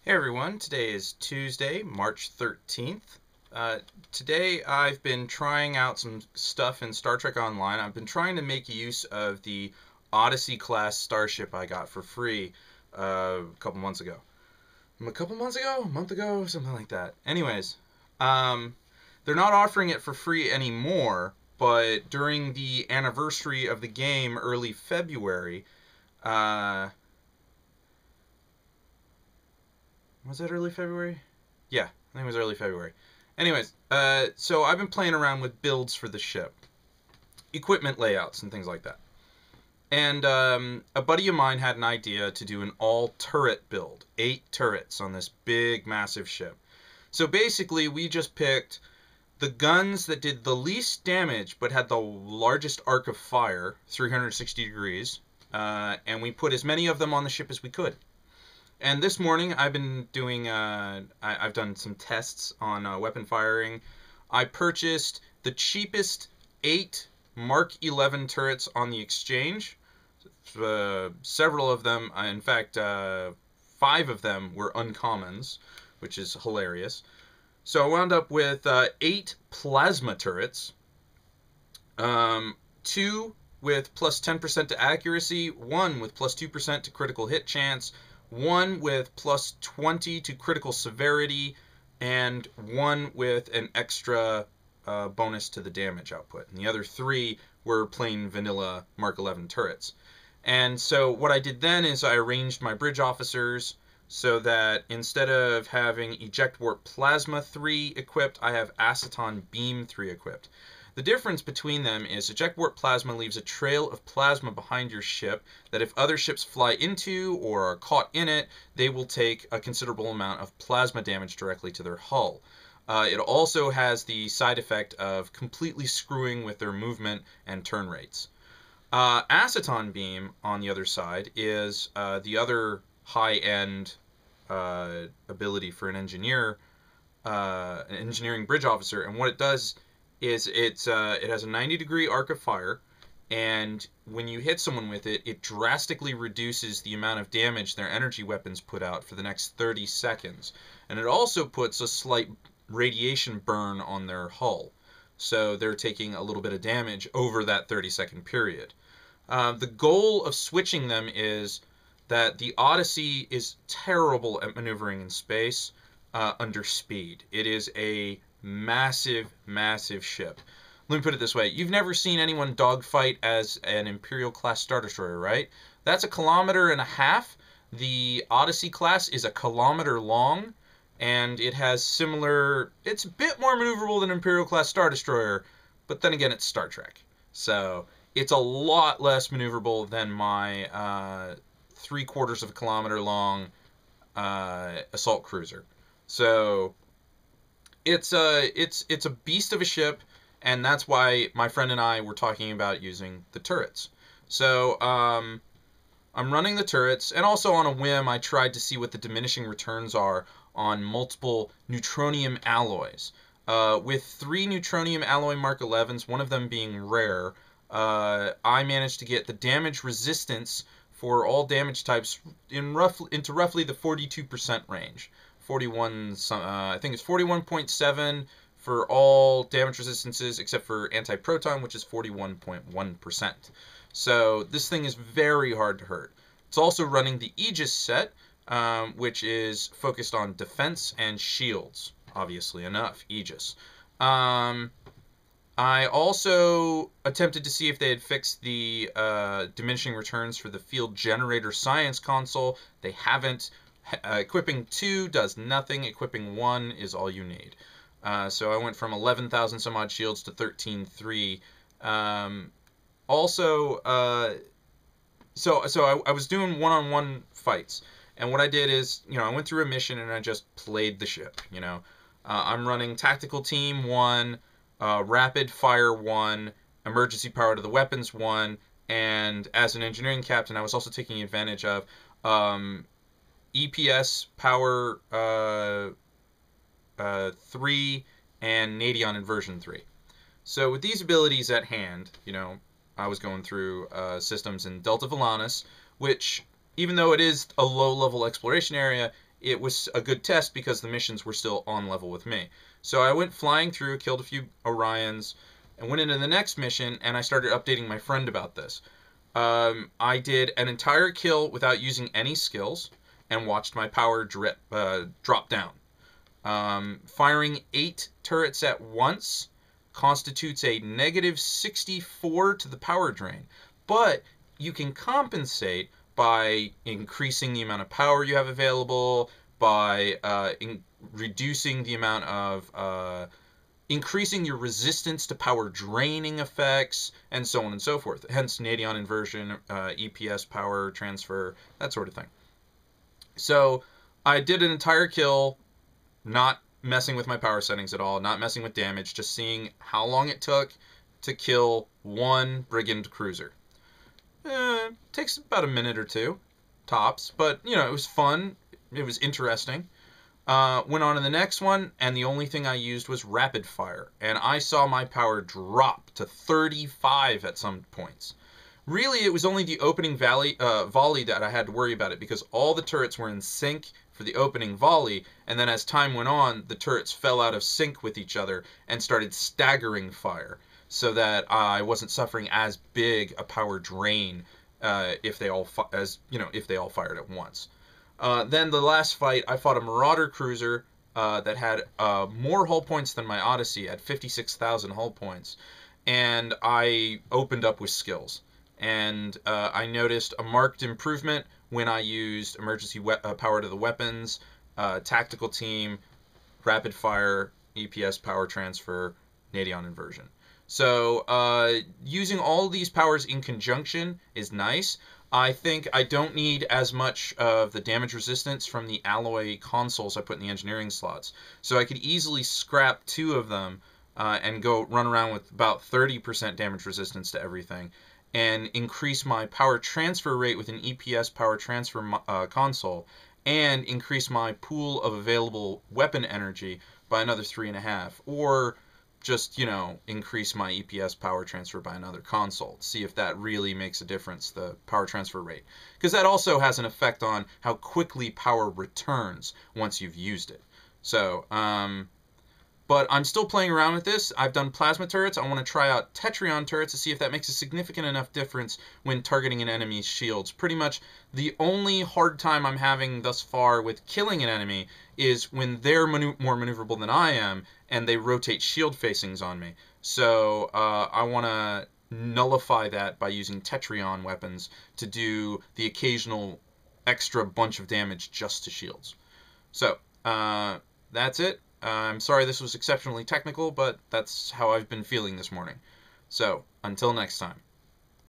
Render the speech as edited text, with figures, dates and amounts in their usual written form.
Hey everyone, today is Tuesday, March 13th. Today I've been trying out some stuff in Star Trek Online. I've been trying to make use of the Odyssey-class starship I got for free a couple months ago. A month ago, something like that. Anyways, they're not offering it for free anymore, but during the anniversary of the game, early February, uh, was that early February? Yeah, I think it was early February. Anyways, so I've been playing around with builds for the ship, equipment layouts, and things like that. And a buddy of mine had an idea to do an all-turret build, 8 turrets on this big, massive ship. So basically, we just picked the guns that did the least damage but had the largest arc of fire, 360 degrees, and we put as many of them on the ship as we could. And this morning I've been doing, I've done some tests on weapon firing. I purchased the cheapest 8 Mark 11 turrets on the exchange. Several of them, in fact, 5 of them were uncommons, which is hilarious. So I wound up with 8 plasma turrets, 2 with plus 10% to accuracy, 1 with plus 2% to critical hit chance, 1 with plus 20 to critical severity, and 1 with an extra bonus to the damage output. And the other 3 were plain vanilla Mark 11 turrets. And so what I did then is I arranged my bridge officers so that instead of having Eject Warp Plasma 3 equipped, I have Aceton Beam 3 equipped. The difference between them is Eject Warp Plasma leaves a trail of plasma behind your ship that if other ships fly into or are caught in it, they will take a considerable amount of plasma damage directly to their hull. It also has the side effect of completely screwing with their movement and turn rates. Aceton Beam, on the other side, is the other high-end ability for an engineering bridge officer, and what it does is it has a 90-degree arc of fire, and when you hit someone with it, it drastically reduces the amount of damage their energy weapons put out for the next 30 seconds. And it also puts a slight radiation burn on their hull, so they're taking a little bit of damage over that 30-second period. The goal of switching them is that the Odyssey is terrible at maneuvering in space under speed. It is a massive, massive ship. Let me put it this way. You've never seen anyone dogfight as an Imperial-class Star Destroyer, right? That's 1.5 kilometers. The Odyssey-class is 1 kilometer long, and it has similar... It's a bit more maneuverable than Imperial-class Star Destroyer, but then again, it's Star Trek. So it's a lot less maneuverable than my 3/4 kilometer long assault cruiser. So it's a beast of a ship, and that's why my friend and I were talking about using the turrets. So I'm running the turrets, and also on a whim I tried to see what the diminishing returns are on multiple neutronium alloys. With 3 neutronium alloy Mark 11s, one of them being rare, I managed to get the damage resistance for all damage types into roughly the 42% range. 41, I think it's 41.7 for all damage resistances except for anti-proton, which is 41.1%. So this thing is very hard to hurt. It's also running the Aegis set, which is focused on defense and shields. Obviously enough, Aegis. I also attempted to see if they had fixed the diminishing returns for the field generator science console. They haven't. Equipping 2 does nothing. Equipping 1 is all you need. So I went from 11,000 some odd shields to 13,300. So I was doing one-on-one fights, and what I did is, I went through a mission and I just played the ship. I'm running tactical team 1, rapid fire 1, emergency power to the weapons 1, and as an engineering captain, I was also taking advantage of EPS power 3 and Nadion inversion 3. So with these abilities at hand, I was going through systems in Delta Volantis, which, even though it is a low-level exploration area, it was a good test because the missions were still on level with me. So I went flying through, killed a few Orions, and went into the next mission, and I started updating my friend about this. I did an entire kill without using any skills and watched my power drop down. Firing 8 turrets at once constitutes a negative 64 to the power drain, but you can compensate by increasing the amount of power you have available, by reducing the amount of increasing your resistance to power draining effects, and so on and so forth. Hence, Nadion inversion, EPS power transfer, that sort of thing. So I did an entire kill, not messing with my power settings at all, not messing with damage, just seeing how long it took to kill one brigand cruiser. Takes about a minute or two, tops, but you know, it was fun, it was interesting. Went on to the next one, and the only thing I used was rapid fire, and I saw my power drop to 35 at some points. Really, it was only the opening volley that I had to worry about it, because all the turrets were in sync for the opening volley, and then as time went on, the turrets fell out of sync with each other and started staggering fire, so that I wasn't suffering as big a power drain if they all fired at once. Then the last fight, I fought a Marauder cruiser that had more hull points than my Odyssey at 56,000 hull points, and I opened up with skills. And I noticed a marked improvement when I used emergency power to the weapons, tactical team, rapid fire, EPS power transfer, Nadion inversion. So using all these powers in conjunction is nice. I think I don't need as much of the damage resistance from the alloy consoles I put in the engineering slots. So I could easily scrap 2 of them and go run around with about 30% damage resistance to everything, and increase my power transfer rate with an EPS power transfer console, and increase my pool of available weapon energy by another 3.5, or just, increase my EPS power transfer by another console. See if that really makes a difference, the power transfer rate. Because that also has an effect on how quickly power returns once you've used it. So, but I'm still playing around with this. I've done plasma turrets. I want to try out Tetrion turrets to see if that makes a significant enough difference when targeting an enemy's shields. Pretty much the only hard time I'm having thus far with killing an enemy is when they're more maneuverable than I am, and they rotate shield facings on me. So I want to nullify that by using Tetrion weapons to do the occasional extra bunch of damage just to shields. So that's it. I'm sorry this was exceptionally technical, but that's how I've been feeling this morning. So, until next time.